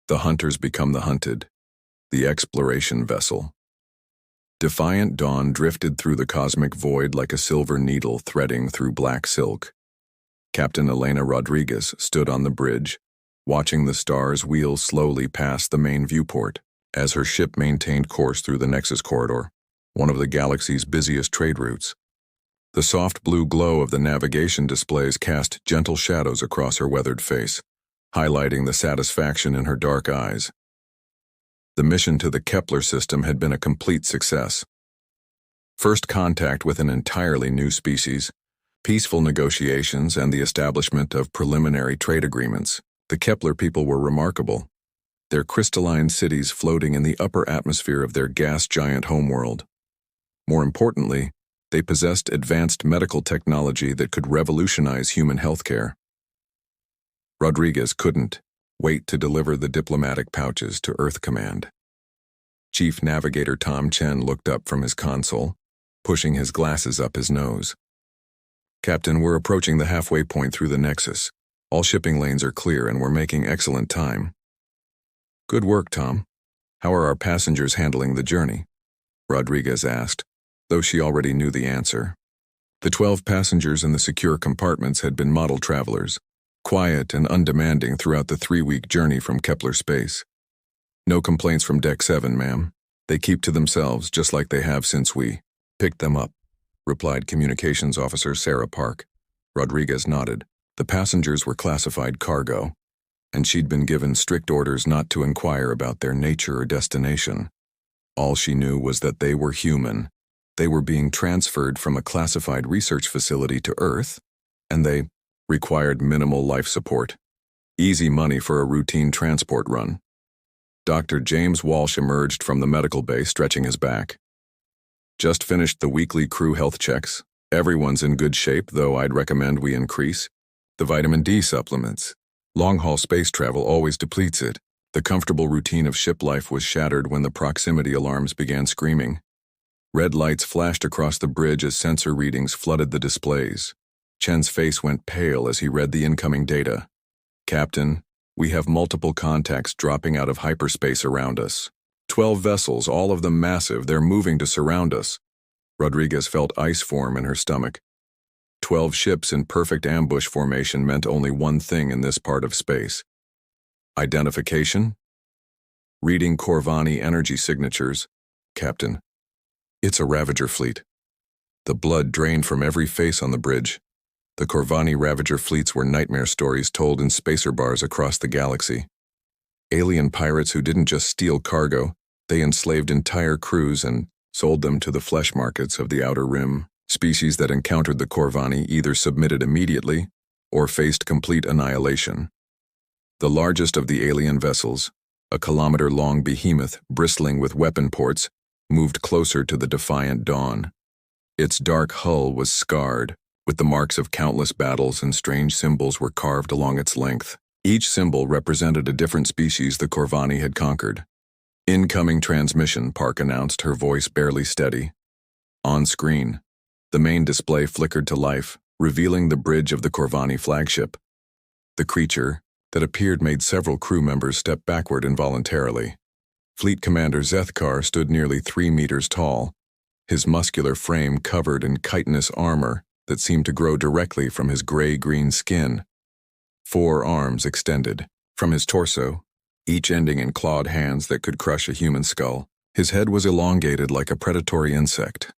The hunters become the hunted. The exploration vessel. Defiant dawn drifted through the cosmic void like a silver needle threading through black silk. Captain Elena Rodriguez stood on the bridge, watching the stars wheel slowly past the main viewport as her ship maintained course through the Nexus Corridor, one of the galaxy's busiest trade routes. The soft blue glow of the navigation displays cast gentle shadows across her weathered face, highlighting the satisfaction in her dark eyes. The mission to the Kepler system had been a complete success. First contact with an entirely new species, peaceful negotiations, and the establishment of preliminary trade agreements. The Kepler people were remarkable, their crystalline cities floating in the upper atmosphere of their gas giant homeworld. More importantly, they possessed advanced medical technology that could revolutionize human healthcare. Rodriguez couldn't wait to deliver the diplomatic pouches to Earth Command. Chief Navigator Tom Chen looked up from his console, pushing his glasses up his nose. Captain, we're approaching the halfway point through the Nexus. All shipping lanes are clear and we're making excellent time. Good work, Tom. How are our passengers handling the journey? Rodriguez asked, though she already knew the answer. The 12 passengers in the secure compartments had been model travelers, quiet and undemanding throughout the 3-week journey from Kepler space. No complaints from Deck 7, ma'am. They keep to themselves just like they have since we picked them up, replied Communications Officer Sarah Park. Rodriguez nodded. The passengers were classified cargo, and she'd been given strict orders not to inquire about their nature or destination. All she knew was that they were human. They were being transferred from a classified research facility to Earth, and they required minimal life support. Easy money for a routine transport run. Dr. James Walsh emerged from the medical bay, stretching his back. Just finished the weekly crew health checks. Everyone's in good shape, though I'd recommend we increase the vitamin D supplements. Long-haul space travel always depletes it. The comfortable routine of ship life was shattered when the proximity alarms began screaming. Red lights flashed across the bridge as sensor readings flooded the displays. Chen's face went pale as he read the incoming data. Captain, we have multiple contacts dropping out of hyperspace around us. 12 vessels, all of them massive, they're moving to surround us. Rodriguez felt ice form in her stomach. 12 ships in perfect ambush formation meant only one thing in this part of space. Identification? Reading Corvani energy signatures. Captain, it's a Ravager fleet. The blood drained from every face on the bridge. The Corvani Ravager fleets were nightmare stories told in spacer bars across the galaxy. Alien pirates who didn't just steal cargo, they enslaved entire crews and sold them to the flesh markets of the Outer Rim. Species that encountered the Corvani either submitted immediately or faced complete annihilation. The largest of the alien vessels, a kilometer-long behemoth bristling with weapon ports, moved closer to the defiant dawn. Its dark hull was scarred, with the marks of countless battles, and strange symbols were carved along its length. Each symbol represented a different species the Corvani had conquered. Incoming transmission, Park announced, her voice barely steady. On screen, the main display flickered to life, revealing the bridge of the Corvani flagship. The creature that appeared made several crew members step backward involuntarily. Fleet Commander Zethkar stood nearly 3 meters tall, his muscular frame covered in chitinous armor that seemed to grow directly from his gray-green skin. 4 arms extended from his torso, each ending in clawed hands that could crush a human skull. His head was elongated like a predatory insect,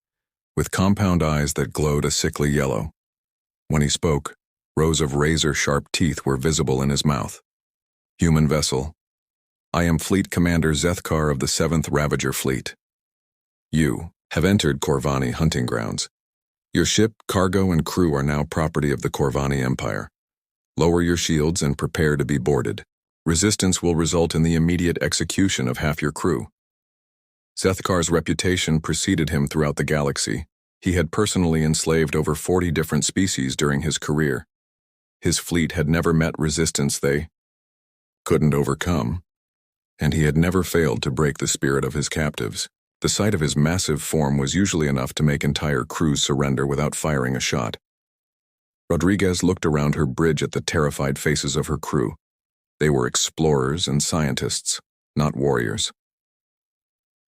with compound eyes that glowed a sickly yellow. When he spoke, rows of razor-sharp teeth were visible in his mouth. Human vessel. I am Fleet Commander Zethkar of the 7th Ravager Fleet. You have entered Corvani hunting grounds. Your ship, cargo, and crew are now property of the Corvani Empire. Lower your shields and prepare to be boarded. Resistance will result in the immediate execution of half your crew. Zethkar's reputation preceded him throughout the galaxy. He had personally enslaved over 40 different species during his career. His fleet had never met resistance they couldn't overcome, and he had never failed to break the spirit of his captives. The sight of his massive form was usually enough to make entire crews surrender without firing a shot. Rodriguez looked around her bridge at the terrified faces of her crew. They were explorers and scientists, not warriors.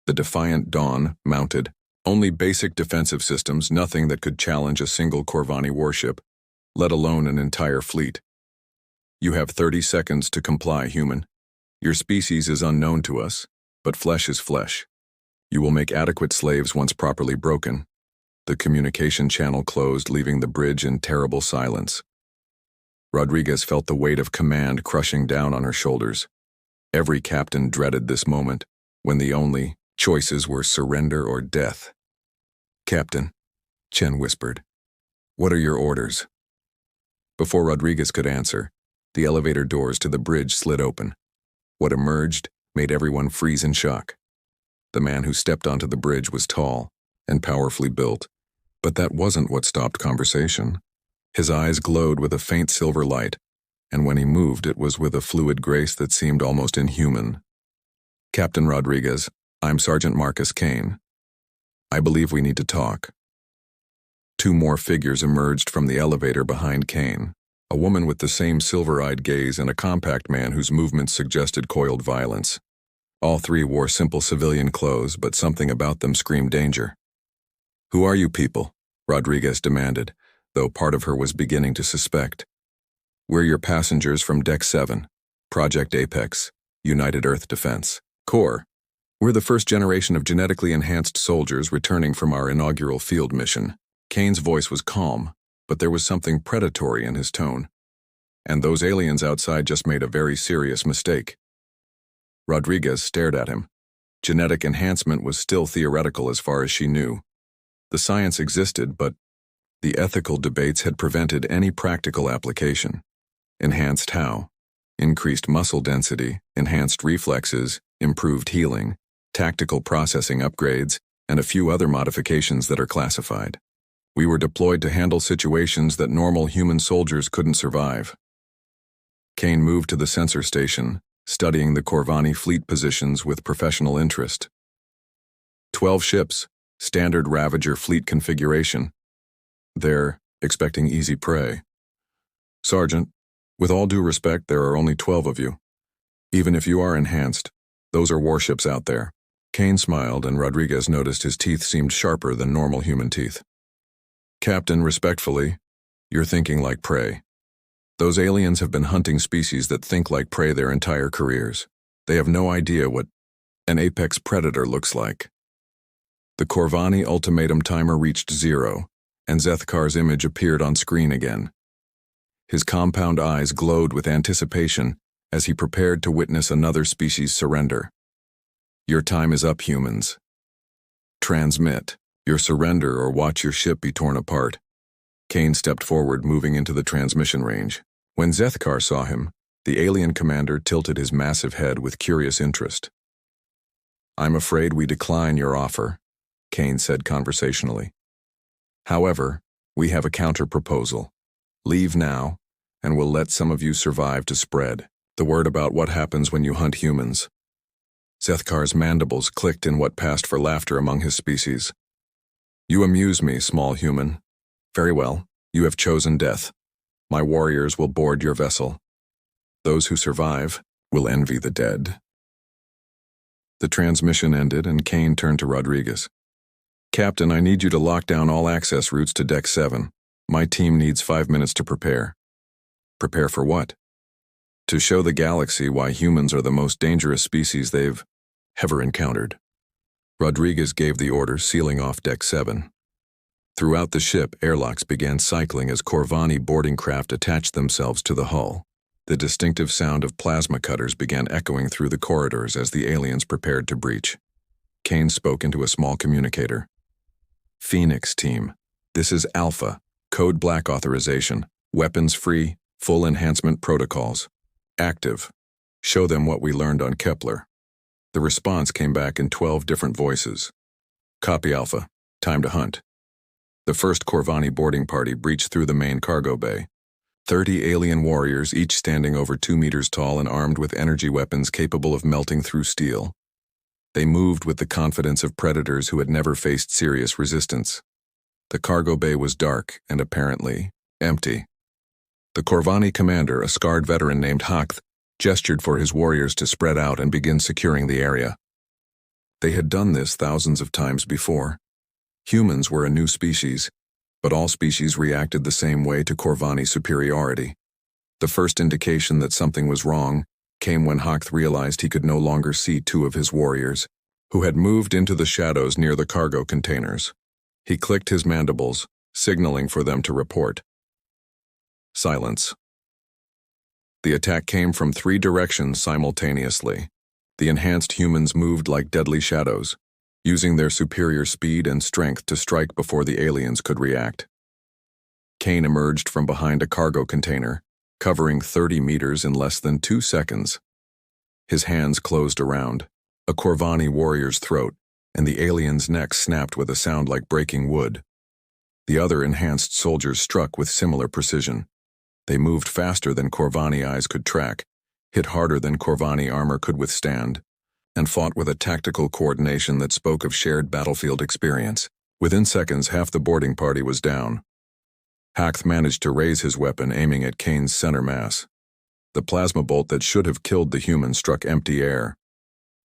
The Defiant Dawn mounted only basic defensive systems, nothing that could challenge a single Corvani warship, let alone an entire fleet. You have 30 seconds to comply, human. Your species is unknown to us, but flesh is flesh. You will make adequate slaves once properly broken. The communication channel closed, leaving the bridge in terrible silence. Rodriguez felt the weight of command crushing down on her shoulders. Every captain dreaded this moment, when the only choices were surrender or death. "Captain," Chen whispered, "what are your orders?" Before Rodriguez could answer, the elevator doors to the bridge slid open. What emerged made everyone freeze in shock. The man who stepped onto the bridge was tall and powerfully built, but that wasn't what stopped conversation. His eyes glowed with a faint silver light, and when he moved, it was with a fluid grace that seemed almost inhuman. "Captain Rodriguez, I'm Sergeant Marcus Kane. I believe we need to talk." Two more figures emerged from the elevator behind Kane, a woman with the same silver-eyed gaze and a compact man whose movements suggested coiled violence. All three wore simple civilian clothes, but something about them screamed danger. "Who are you people?" Rodriguez demanded, though part of her was beginning to suspect. "We're your passengers from Deck 7, Project Apex, United Earth Defense Corps. We're the first generation of genetically enhanced soldiers returning from our inaugural field mission." Kane's voice was calm, but there was something predatory in his tone. "And those aliens outside just made a very serious mistake." Rodriguez stared at him. Genetic enhancement was still theoretical as far as she knew. The science existed, but the ethical debates had prevented any practical application. Enhanced how? Increased muscle density, enhanced reflexes, improved healing, tactical processing upgrades, and a few other modifications that are classified. We were deployed to handle situations that normal human soldiers couldn't survive. Kane moved to the sensor station, studying the Corvani fleet positions with professional interest. 12 ships, standard Ravager fleet configuration. They're expecting easy prey. "Sergeant, with all due respect, there are only 12 of you. Even if you are enhanced, those are warships out there." Kane smiled, and Rodriguez noticed his teeth seemed sharper than normal human teeth. "Captain, respectfully, you're thinking like prey. Those aliens have been hunting species that think like prey their entire careers. They have no idea what an apex predator looks like." The Corvani ultimatum timer reached 0, and Zethkar's image appeared on screen again. His compound eyes glowed with anticipation as he prepared to witness another species surrender. "Your time is up, humans. Transmit your surrender or watch your ship be torn apart." Kane stepped forward, moving into the transmission range. When Zethkar saw him, the alien commander tilted his massive head with curious interest. "I'm afraid we decline your offer," Kane said conversationally. "However, we have a counter-proposal. Leave now, and we'll let some of you survive to spread the word about what happens when you hunt humans." Zethkar's mandibles clicked in what passed for laughter among his species. "You amuse me, small human. Very well, you have chosen death. My warriors will board your vessel. Those who survive will envy the dead." The transmission ended, and Kane turned to Rodriguez. "Captain, I need you to lock down all access routes to Deck 7. My team needs 5 minutes to prepare." "Prepare for what?" "To show the galaxy why humans are the most dangerous species they've ever encountered." Rodriguez gave the order, sealing off Deck 7. Throughout the ship, airlocks began cycling as Corvani boarding craft attached themselves to the hull. The distinctive sound of plasma cutters began echoing through the corridors as the aliens prepared to breach. Kane spoke into a small communicator. "Phoenix team, this is Alpha, Code Black authorization, weapons free, full enhancement protocols. Active. Show them what we learned on Kepler." The response came back in 12 different voices. "Copy, Alpha. Time to hunt." The first Corvani boarding party breached through the main cargo bay. 30 alien warriors, each standing over 2 meters tall and armed with energy weapons capable of melting through steel. They moved with the confidence of predators who had never faced serious resistance. The cargo bay was dark and apparently empty. The Corvani commander, a scarred veteran named Hakth, gestured for his warriors to spread out and begin securing the area. They had done this thousands of times before. Humans were a new species, but all species reacted the same way to Corvani superiority. The first indication that something was wrong came when Hakth realized he could no longer see two of his warriors, who had moved into the shadows near the cargo containers. He clicked his mandibles, signaling for them to report. Silence. The attack came from 3 directions simultaneously. The enhanced humans moved like deadly shadows, using their superior speed and strength to strike before the aliens could react. Kane emerged from behind a cargo container, covering 30 meters in less than 2 seconds. His hands closed around a Corvani warrior's throat, and the alien's neck snapped with a sound like breaking wood. The other enhanced soldiers struck with similar precision. They moved faster than Corvani eyes could track, hit harder than Corvani armor could withstand, and fought with a tactical coordination that spoke of shared battlefield experience. Within seconds, half the boarding party was down. Hakth managed to raise his weapon, aiming at Kane's center mass. The plasma bolt that should have killed the human struck empty air.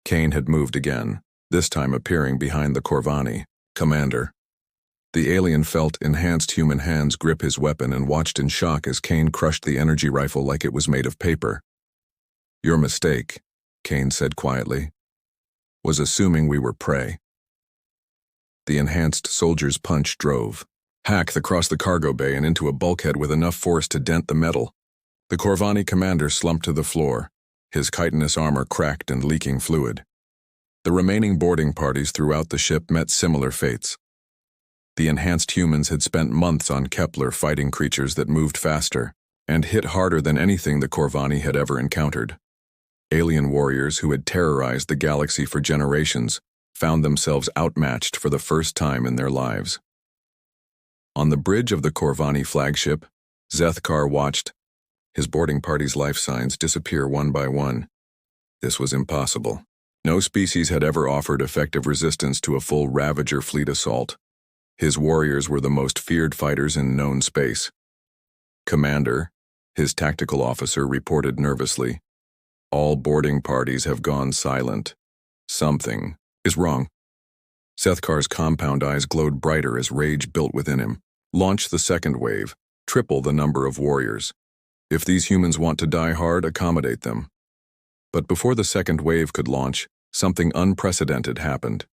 Kane had moved again, this time appearing behind the Corvani. Commander. The alien felt enhanced human hands grip his weapon and watched in shock as Kane crushed the energy rifle like it was made of paper. Your mistake, Kane said quietly, was assuming we were prey. The enhanced soldier's punch drove Hakth across the cargo bay and into a bulkhead with enough force to dent the metal. The Corvani commander slumped to the floor, his chitinous armor cracked and leaking fluid. The remaining boarding parties throughout the ship met similar fates. The enhanced humans had spent months on Kepler fighting creatures that moved faster and hit harder than anything the Corvani had ever encountered. Alien warriors who had terrorized the galaxy for generations found themselves outmatched for the first time in their lives. On the bridge of the Corvani flagship, Zethkar watched his boarding party's life signs disappear one by one. This was impossible. No species had ever offered effective resistance to a full Ravager fleet assault. His warriors were the most feared fighters in known space. Commander, his tactical officer reported nervously, all boarding parties have gone silent. Something is wrong. Zethkar's compound eyes glowed brighter as rage built within him. Launch the second wave, triple the number of warriors. If these humans want to die hard, accommodate them. But before the second wave could launch, something unprecedented happened.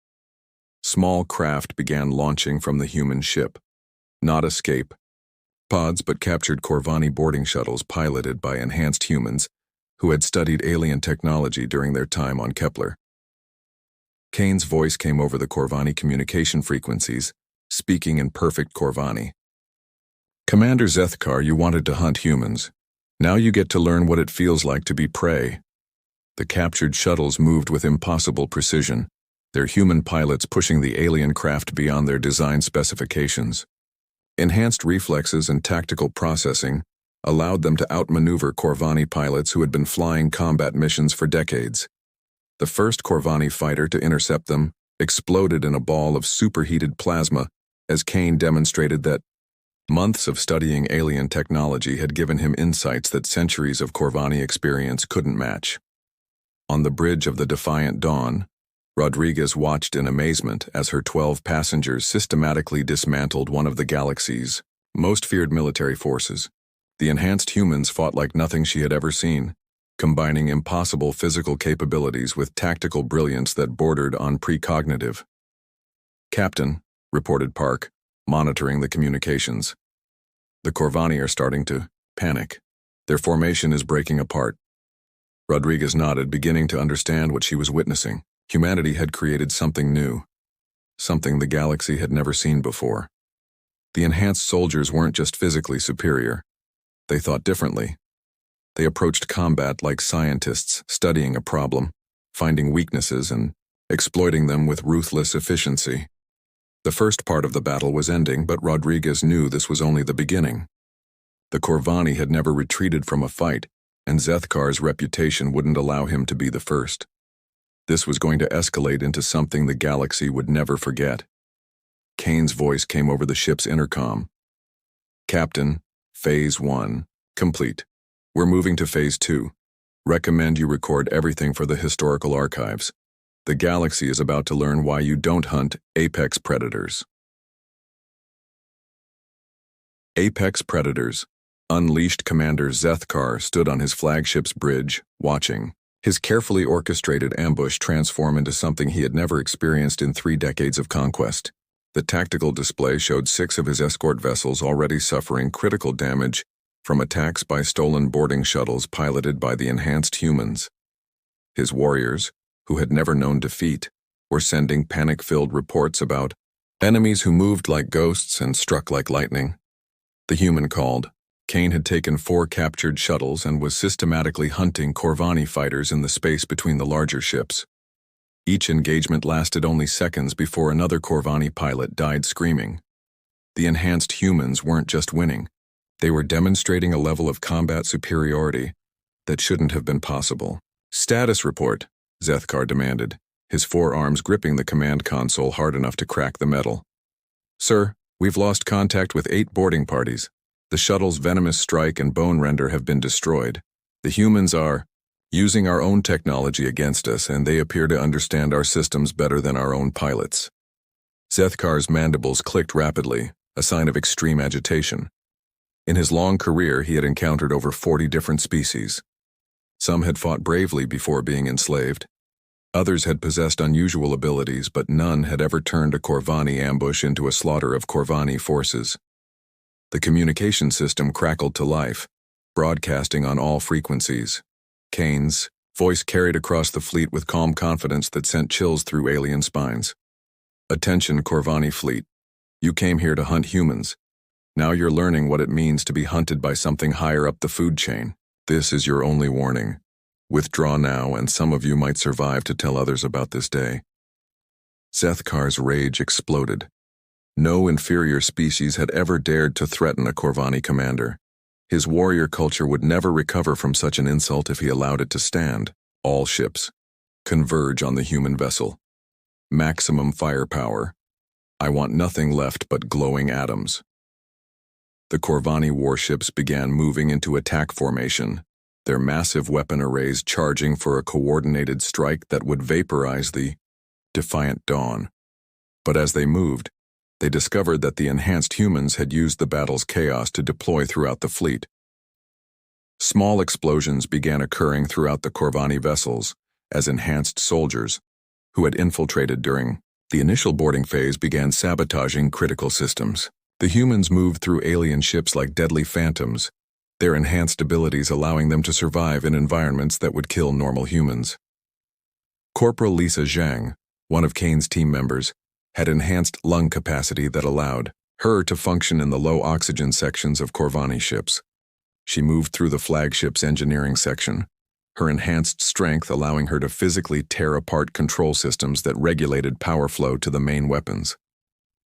Small craft began launching from the human ship. Not escape pods, but captured Corvani boarding shuttles piloted by enhanced humans who had studied alien technology during their time on Kepler. Kane's voice came over the Corvani communication frequencies, speaking in perfect Corvani. Commander Zethkar, you wanted to hunt humans. Now you get to learn what it feels like to be prey. The captured shuttles moved with impossible precision, their human pilots pushing the alien craft beyond their design specifications. Enhanced reflexes and tactical processing allowed them to outmaneuver Corvani pilots who had been flying combat missions for decades. The first Corvani fighter to intercept them exploded in a ball of superheated plasma as Kane demonstrated that months of studying alien technology had given him insights that centuries of Corvani experience couldn't match. On the bridge of the Defiant Dawn, Rodriguez watched in amazement as her 12 passengers systematically dismantled one of the galaxy's most feared military forces. The enhanced humans fought like nothing she had ever seen, combining impossible physical capabilities with tactical brilliance that bordered on precognitive. Captain, reported Park, monitoring the communications. The Corvani are starting to panic. Their formation is breaking apart. Rodriguez nodded, beginning to understand what she was witnessing. Humanity had created something new, something the galaxy had never seen before. The enhanced soldiers weren't just physically superior. They thought differently. They approached combat like scientists studying a problem, finding weaknesses and exploiting them with ruthless efficiency. The first part of the battle was ending, but Rodriguez knew this was only the beginning. The Corvani had never retreated from a fight, and Zethkar's reputation wouldn't allow him to be the first. This was going to escalate into something the galaxy would never forget. Kane's voice came over the ship's intercom. Captain, Phase 1, complete. We're moving to Phase 2. Recommend you record everything for the historical archives. The galaxy is about to learn why you don't hunt apex predators. Apex predators. Unleashed Commander Zethkar stood on his flagship's bridge, watching his carefully orchestrated ambush transform into something he had never experienced in 3 decades of conquest. The tactical display showed 6 of his escort vessels already suffering critical damage from attacks by stolen boarding shuttles piloted by the enhanced humans. His warriors, who had never known defeat, were sending panic-filled reports about enemies who moved like ghosts and struck like lightning. The human called. Kane had taken 4 captured shuttles and was systematically hunting Corvani fighters in the space between the larger ships. Each engagement lasted only seconds before another Corvani pilot died screaming. The enhanced humans weren't just winning. They were demonstrating a level of combat superiority that shouldn't have been possible. "Status report," Zethkar demanded, his forearms gripping the command console hard enough to crack the metal. "Sir, we've lost contact with 8 boarding parties. The shuttle's venomous strike and bone render have been destroyed. The humans are using our own technology against us, and they appear to understand our systems better than our own pilots." Zethkar's mandibles clicked rapidly, a sign of extreme agitation. In his long career, he had encountered over 40 different species. Some had fought bravely before being enslaved. Others had possessed unusual abilities, but none had ever turned a Corvani ambush into a slaughter of Corvani forces. The communication system crackled to life, broadcasting on all frequencies. Kane's voice carried across the fleet with calm confidence that sent chills through alien spines. "Attention, Corvani fleet. You came here to hunt humans. Now you're learning what it means to be hunted by something higher up the food chain. This is your only warning. Withdraw now, and some of you might survive to tell others about this day." Zethkar's rage exploded. No inferior species had ever dared to threaten a Corvani commander. His warrior culture would never recover from such an insult if he allowed it to stand. "All ships, converge on the human vessel. Maximum firepower. I want nothing left but glowing atoms." The Corvani warships began moving into attack formation, their massive weapon arrays charging for a coordinated strike that would vaporize the defiant dawn. But as they moved, they discovered that the enhanced humans had used the battle's chaos to deploy throughout the fleet. Small explosions began occurring throughout the Corvani vessels as enhanced soldiers, who had infiltrated during the initial boarding phase, began sabotaging critical systems. The humans moved through alien ships like deadly phantoms, their enhanced abilities allowing them to survive in environments that would kill normal humans. Corporal Lisa Zhang, one of Kane's team members, had enhanced lung capacity that allowed her to function in the low-oxygen sections of Corvani ships. She moved through the flagship's engineering section, her enhanced strength allowing her to physically tear apart control systems that regulated power flow to the main weapons.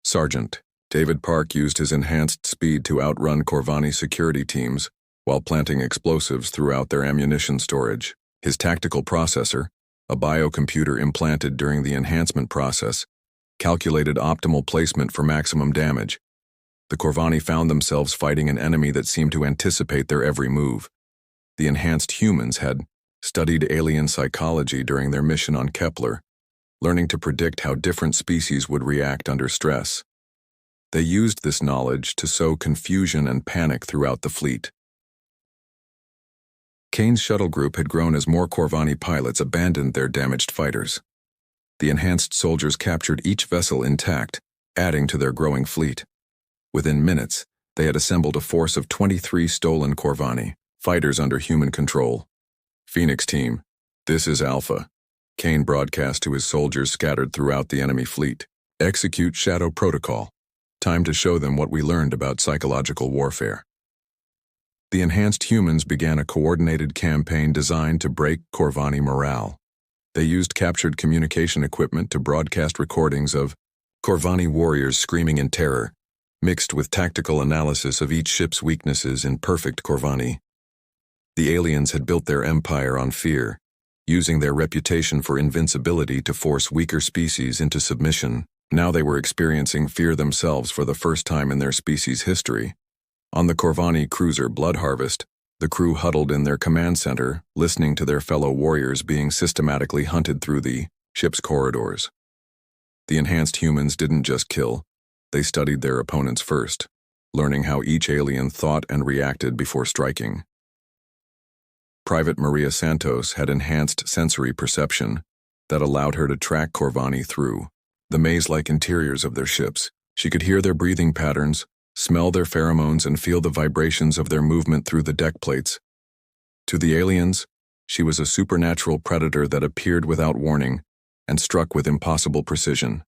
Sergeant David Park used his enhanced speed to outrun Corvani security teams while planting explosives throughout their ammunition storage. His tactical processor, a biocomputer implanted during the enhancement process, calculated optimal placement for maximum damage. The Corvani found themselves fighting an enemy that seemed to anticipate their every move. The enhanced humans had studied alien psychology during their mission on Kepler, learning to predict how different species would react under stress. They used this knowledge to sow confusion and panic throughout the fleet. Kane's shuttle group had grown as more Corvani pilots abandoned their damaged fighters. The enhanced soldiers captured each vessel intact, adding to their growing fleet. Within minutes, they had assembled a force of 23 stolen Corvani, fighters under human control. "Phoenix team, this is Alpha," Kane broadcast to his soldiers scattered throughout the enemy fleet. "Execute Shadow Protocol. Time to show them what we learned about psychological warfare." The enhanced humans began a coordinated campaign designed to break Corvani morale. They used captured communication equipment to broadcast recordings of Corvani warriors screaming in terror, mixed with tactical analysis of each ship's weaknesses in perfect Corvani. The aliens had built their empire on fear, using their reputation for invincibility to force weaker species into submission. Now they were experiencing fear themselves for the first time in their species' history. On the Corvani cruiser Blood Harvest, The crew huddled in their command center, listening to their fellow warriors being systematically hunted through the ship's corridors. The enhanced humans didn't just kill, they studied their opponents first, learning how each alien thought and reacted before striking. Private Maria Santos had enhanced sensory perception that allowed her to track Corvani through the maze-like interiors of their ships. She could hear their breathing patterns, smell their pheromones, and feel the vibrations of their movement through the deck plates. To the aliens, she was a supernatural predator that appeared without warning and struck with impossible precision.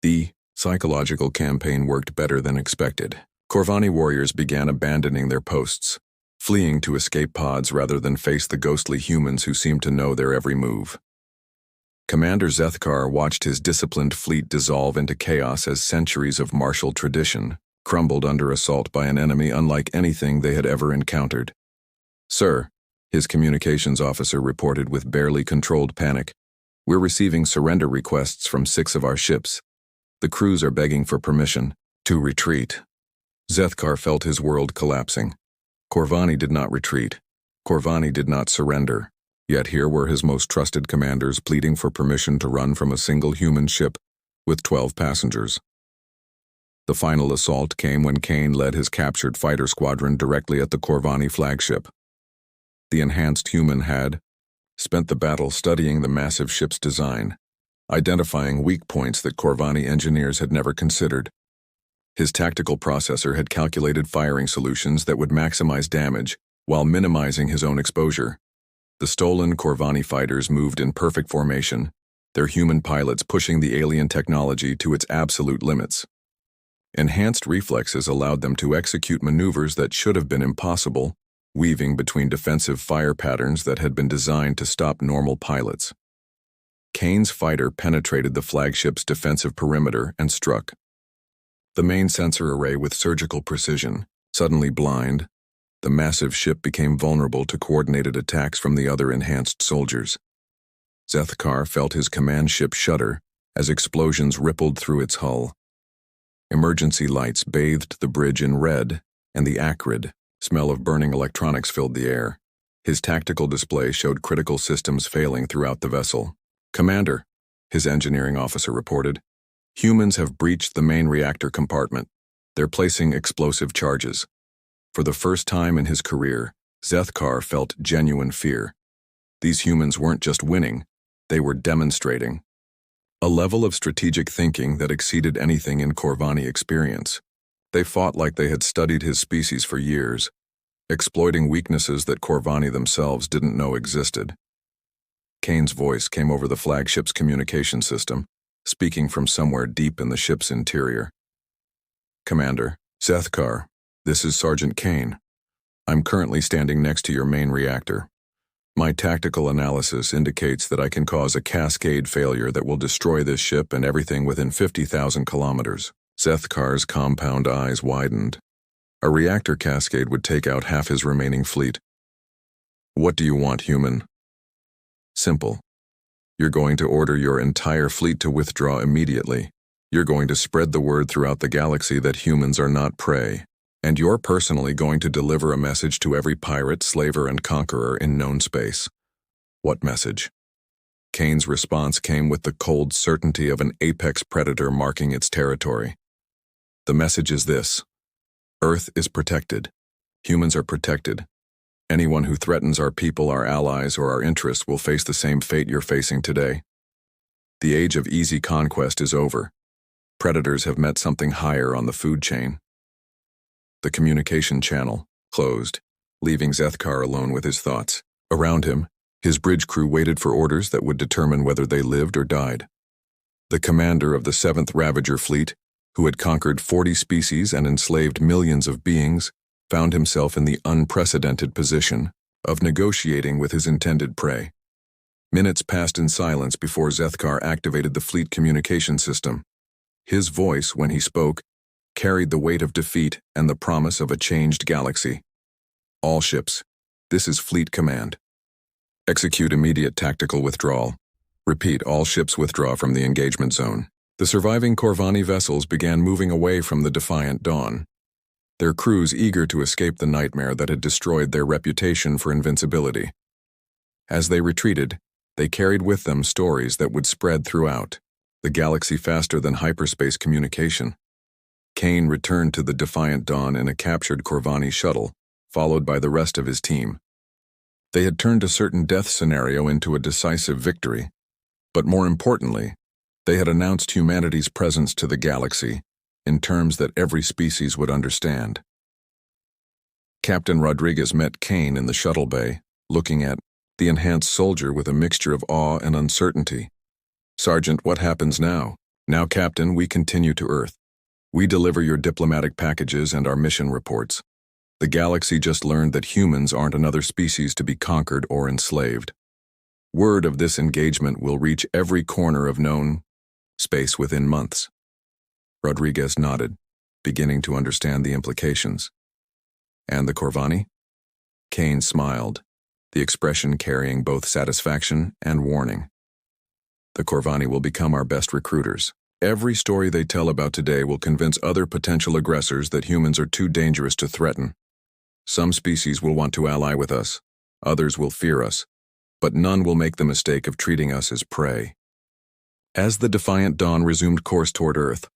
The psychological campaign worked better than expected. Corvani warriors began abandoning their posts, fleeing to escape pods rather than face the ghostly humans who seemed to know their every move. Commander Zethkar watched his disciplined fleet dissolve into chaos as centuries of martial tradition crumbled under assault by an enemy unlike anything they had ever encountered. "Sir," his communications officer reported with barely controlled panic, "we're receiving surrender requests from 6 of our ships. The crews are begging for permission to retreat." Zethkar felt his world collapsing. Corvani did not retreat. Corvani did not surrender. Yet here were his most trusted commanders pleading for permission to run from a single human ship with 12 passengers. The final assault came when Kane led his captured fighter squadron directly at the Corvani flagship. The enhanced human had spent the battle studying the massive ship's design, identifying weak points that Corvani engineers had never considered. His tactical processor had calculated firing solutions that would maximize damage while minimizing his own exposure. The stolen Corvani fighters moved in perfect formation, their human pilots pushing the alien technology to its absolute limits. Enhanced reflexes allowed them to execute maneuvers that should have been impossible, weaving between defensive fire patterns that had been designed to stop normal pilots. Kane's fighter penetrated the flagship's defensive perimeter and struck. The main sensor array with surgical precision, suddenly blind, the massive ship became vulnerable to coordinated attacks from the other enhanced soldiers. Zethkar felt his command ship shudder as explosions rippled through its hull. Emergency lights bathed the bridge in red, and the acrid smell of burning electronics filled the air. His tactical display showed critical systems failing throughout the vessel. "Commander," his engineering officer reported, "humans have breached the main reactor compartment. They're placing explosive charges." For the first time in his career, Zethkar felt genuine fear. These humans weren't just winning, they were demonstrating a level of strategic thinking that exceeded anything in Corvani experience. They fought like they had studied his species for years, exploiting weaknesses that Corvani themselves didn't know existed. Kane's voice came over the flagship's communication system, speaking from somewhere deep in the ship's interior. "Commander, Zethkar, this is Sergeant Kane. I'm currently standing next to your main reactor. My tactical analysis indicates that I can cause a cascade failure that will destroy this ship and everything within 50,000 kilometers. Zethkar's compound eyes widened. A reactor cascade would take out half his remaining fleet. "What do you want, human?" "Simple. You're going to order your entire fleet to withdraw immediately. You're going to spread the word throughout the galaxy that humans are not prey. And you're personally going to deliver a message to every pirate, slaver, and conqueror in known space." "What message?" Kane's response came with the cold certainty of an apex predator marking its territory. "The message is this: Earth is protected. Humans are protected. Anyone who threatens our people, our allies, or our interests will face the same fate you're facing today. The age of easy conquest is over. Predators have met something higher on the food chain." The communication channel closed, leaving Zethkar alone with his thoughts. Around him, his bridge crew waited for orders that would determine whether they lived or died. The commander of the 7th Ravager Fleet, who had conquered 40 species and enslaved millions of beings, found himself in the unprecedented position of negotiating with his intended prey. Minutes passed in silence before Zethkar activated the fleet communication system. His voice, when he spoke, carried the weight of defeat and the promise of a changed galaxy. "All ships, this is Fleet Command. Execute immediate tactical withdrawal. Repeat, all ships withdraw from the engagement zone." The surviving Corvani vessels began moving away from the defiant dawn. their crews eager to escape the nightmare that had destroyed their reputation for invincibility. As they retreated, they carried with them stories that would spread throughout the galaxy faster than hyperspace communication. Kane returned to the Defiant Dawn in a captured Corvani shuttle, followed by the rest of his team. They had turned a certain death scenario into a decisive victory, but more importantly, they had announced humanity's presence to the galaxy in terms that every species would understand. Captain Rodriguez met Kane in the shuttle bay, looking at the enhanced soldier with a mixture of awe and uncertainty. "Sergeant, what happens now?" "Now, Captain, we continue to Earth. We deliver your diplomatic packages and our mission reports. The galaxy just learned that humans aren't another species to be conquered or enslaved. Word of this engagement will reach every corner of known space within months." Rodriguez nodded, beginning to understand the implications. "And the Corvani?" Kane smiled, the expression carrying both satisfaction and warning. "The Corvani will become our best recruiters. Every story they tell about today will convince other potential aggressors that humans are too dangerous to threaten. Some species will want to ally with us, others will fear us, but none will make the mistake of treating us as prey." As the Defiant Dawn resumed course toward Earth,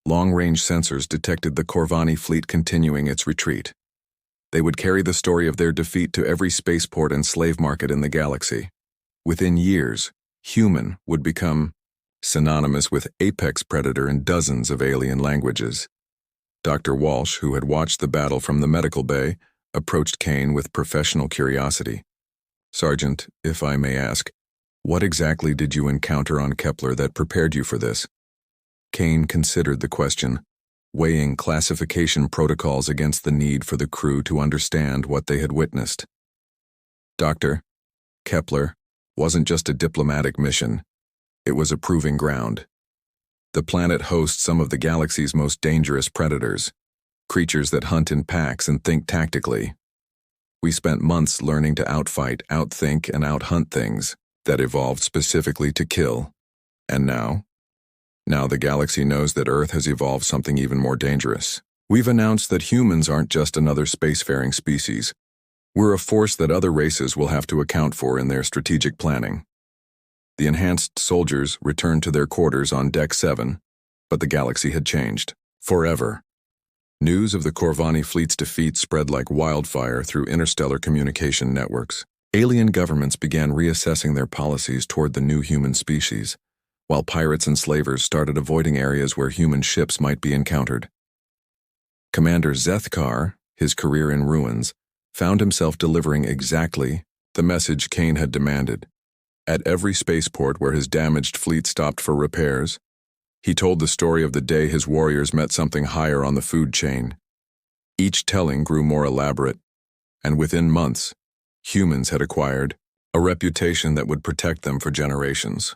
long-range sensors detected the Corvani fleet continuing its retreat. They would carry the story of their defeat to every spaceport and slave market in the galaxy. Within years, human would become synonymous with apex predator in dozens of alien languages. Dr. Walsh, who had watched the battle from the medical bay, approached Kane with professional curiosity. "Sergeant, if I may ask, what exactly did you encounter on Kepler that prepared you for this?" Kane considered the question, weighing classification protocols against the need for the crew to understand what they had witnessed. "Doctor, Kepler wasn't just a diplomatic mission. It was a proving ground. The planet hosts some of the galaxy's most dangerous predators, creatures that hunt in packs and think tactically. We spent months learning to outfight, outthink, and outhunt things that evolved specifically to kill. And now the galaxy knows that Earth has evolved something even more dangerous. We've announced that humans aren't just another spacefaring species. We're a force that other races will have to account for in their strategic planning." The enhanced soldiers returned to their quarters on Deck 7, but the galaxy had changed. Forever. News of the Corvani fleet's defeat spread like wildfire through interstellar communication networks. Alien governments began reassessing their policies toward the new human species, while pirates and slavers started avoiding areas where human ships might be encountered. Commander Zethkar, his career in ruins, found himself delivering exactly the message Kane had demanded. At every spaceport where his damaged fleet stopped for repairs, he told the story of the day his warriors met something higher on the food chain. Each telling grew more elaborate, and within months, humans had acquired a reputation that would protect them for generations.